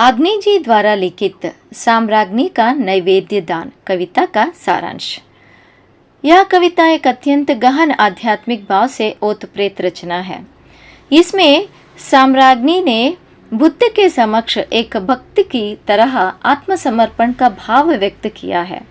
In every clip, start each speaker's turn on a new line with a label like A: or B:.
A: आग्नेय जी द्वारा लिखित साम्राज्ञी का नैवेद्य दान कविता का सारांश। यह कविता एक अत्यंत गहन आध्यात्मिक भाव से ओतप्रेत रचना है। इसमें साम्राज्ञी ने बुद्ध के समक्ष एक भक्त की तरह आत्मसमर्पण का भाव व्यक्त किया है।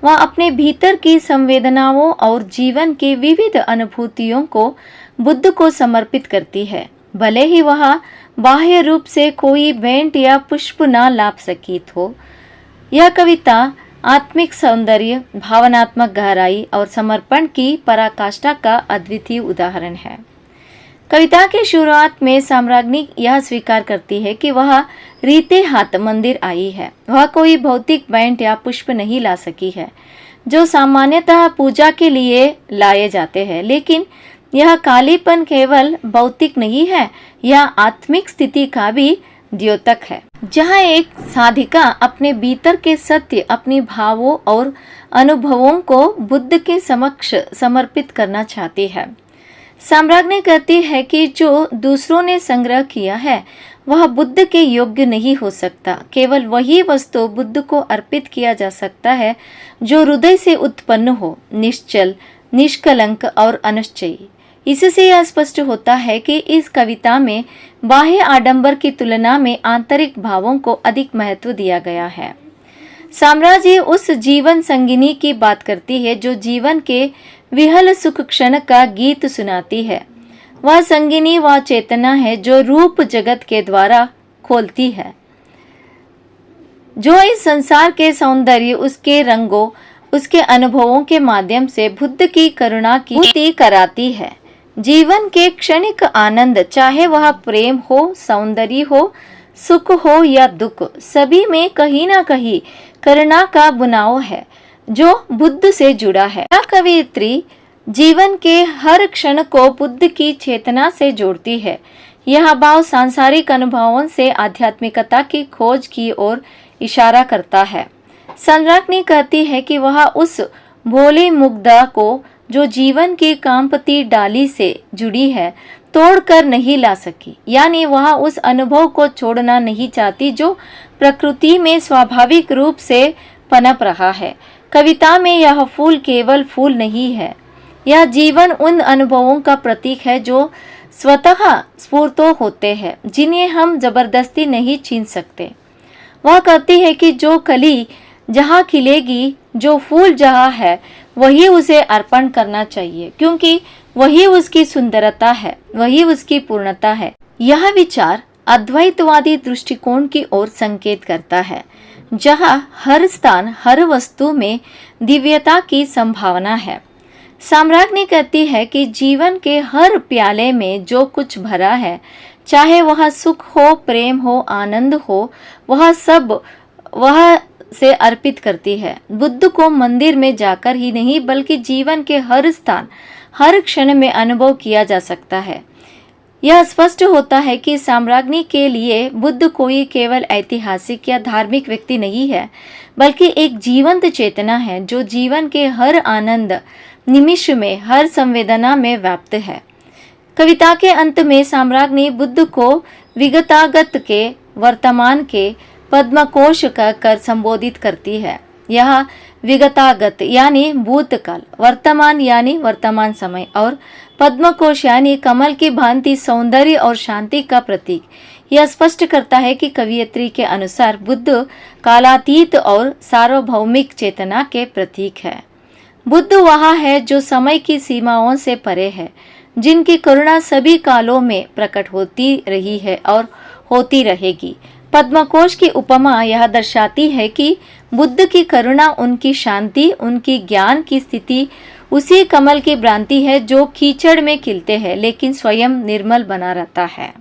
A: वह अपने भीतर की संवेदनाओं और जीवन की विविध अनुभूतियों को बुद्ध को समर्पित करती है, भले ही वह बाह्य रूप से कोई भेंट या पुष्प न लाभ सकित हो। यह कविता आत्मिक सौंदर्य, भावनात्मक गहराई और समर्पण की पराकाष्ठा का अद्वितीय उदाहरण है। कविता की शुरुआत में साम्राज्ञी यह स्वीकार करती है कि वह रीते हाथ मंदिर आई है। वह कोई भौतिक भेंट या पुष्प नहीं ला सकी है जो सामान्यतः पूजा के लिए लाए जाते हैं, लेकिन यह कालीपन केवल भौतिक नहीं है, यह आत्मिक स्थिति का भी द्योतक है, जहाँ एक साधिका अपने भीतर के सत्य, अपनी भावों और अनुभवों को बुद्ध के समक्ष समर्पित करना चाहती है। साम्राज्ञी कहती है कि जो दूसरों ने संग्रह किया है वह बुद्ध के योग्य नहीं हो सकता। केवल वही वस्तु बुद्ध को अर्पित किया जा सकता है जो हृदय से उत्पन्न हो, निश्चल, निष्कलंक और अनिश्चयी। इससे यह स्पष्ट होता है कि इस कविता में बाह्य आडंबर की तुलना में आंतरिक भावों को अधिक महत्व दिया गया है। साम्राज्ञी उस जीवन संगिनी की बात करती है जो जीवन के विहल सुख क्षण का गीत सुनाती है। वह संगिनी वह चेतना है जो रूप जगत के द्वारा खोलती है, जो इस संसार के सौंदर्य, उसके रंगों, उसके अनुभवों के माध्यम से बुद्ध की करुणा की पूर्ति कराती है। जीवन के क्षणिक आनंद, चाहे वह प्रेम हो, सौंदर्य हो, सुख हो या दुख, सभी में कहीं ना कहीं करुणा का बुनाव है जो बुद्ध से जुड़ा है। कवियत्री जीवन के हर क्षण को बुद्ध की चेतना से जोड़ती है। यह भाव सांसारिक अनुभवों से आध्यात्मिकता की खोज की ओर इशारा करता है। साम्राज्ञी कहती है कि वह उस भोली मुग्धा को जो जीवन की कांपती डाली से जुड़ी है तोड़कर नहीं ला सकी, यानी वह उस अनुभव को छोड़ना नहीं चाहती जो प्रकृति में स्वाभाविक रूप से पनप रहा है। कविता में यह फूल केवल फूल नहीं है, यह जीवन उन अनुभवों का प्रतीक है जो स्वतः स्फूर्त होते हैं, जिन्हें हम जबरदस्ती नहीं छीन सकते। वह कहती है कि जो कली जहाँ खिलेगी, जो फूल जहाँ है, वही उसे अर्पण करना चाहिए, क्योंकि वही उसकी सुंदरता है, वही उसकी पूर्णता है। यह विचार अद्वैतवादी दृष्टिकोण की ओर संकेत करता है, जहाँ हर स्थान, हर वस्तु में दिव्यता की संभावना है। साम्राज्ञी कहती है कि जीवन के हर प्याले में जो कुछ भरा है, चाहे वह सुख हो, प्रेम हो, आनंद हो, वह सब वह से अर्पित करती है। बुद्ध को मंदिर में जाकर ही नहीं बल्कि जीवन के हर स्थान, हर क्षण में अनुभव किया जा सकता है। यह स्पष्ट होता है कि साम्राज्ञी के लिए बुद्ध कोई केवल ऐतिहासिक या धार्मिक व्यक्ति नहीं है, बल्कि एक जीवंत चेतना है जो जीवन के हर आनंद निमिष में, हर संवेदना में व्याप्त है। कविता के अंत में साम्राज्ञी बुद्ध को विगतागत के वर्तमान के पद्मकोश कर संबोधित करती है। यह विगतागत यानी भूतकाल, वर्तमान यानी वर्तमान समय और पद्मकोश यानी कमल की भांति सौंदर्य और शांति का प्रतीक। यह स्पष्ट करता है कि कवियत्री के अनुसार बुद्ध कालातीत और सार्वभौमिक चेतना के प्रतीक है। बुद्ध वह है जो समय की सीमाओं से परे है, जिनकी करुणा सभी कालों में प्रकट होती रही है और होती रहेगी। पद्मकोश की उपमा यह दर्शाती है कि बुद्ध की करुणा, उनकी शांति, उनकी ज्ञान की स्थिति उसी कमल की भ्रांति है जो कीचड़ में खिलते हैं लेकिन स्वयं निर्मल बना रहता है।